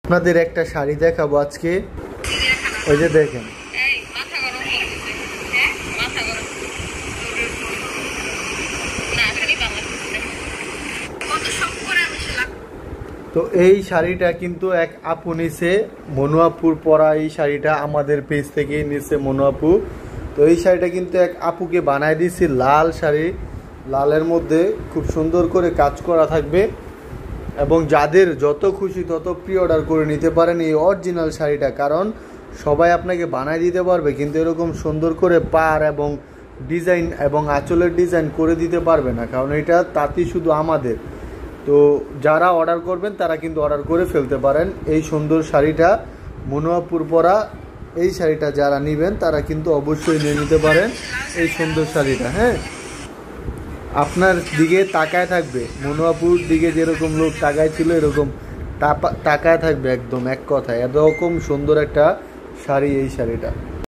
আপনাদের একটা শাড়ি দেখাবো আজকে, ওই যে দেখেন। তো এই শাড়িটা কিন্তু এক আপু নিছে, মনু আপুর পরা এই শাড়িটা আমাদের পেজ থেকে নিছে মনু আপু। তো এই শাড়িটা কিন্তু এক আপুকে বানায় দিয়েছি, লাল শাড়ি, লালের মধ্যে খুব সুন্দর করে কাজ করা থাকবে এবং যাদের যত খুশি তত প্রি অর্ডার করে নিতে পারেন এই অরিজিনাল শাড়িটা, কারণ সবাই আপনাকে বানায় দিতে পারবে কিন্তু এরকম সুন্দর করে পাড় এবং ডিজাইন এবং আঁচলের ডিজাইন করে দিতে পারবে না, কারণ এটা তাঁতি শুধু আমাদের। তো যারা অর্ডার করবেন তারা কিন্তু অর্ডার করে ফেলতে পারেন এই সুন্দর শাড়িটা, মনু আপুর পরা এই শাড়িটা যারা নেবেন তারা কিন্তু অবশ্যই নিয়ে নিতে পারেন এই সুন্দর শাড়িটা। হ্যাঁ, আপনার দিকে তাকায় থাকবে, মনু আপুর দিকে যেরকম লোক তাকায় ছিল এরকম তাকায় থাকবে একদম, এক কথায় এরকম সুন্দর একটা শাড়ি এই শাড়িটা।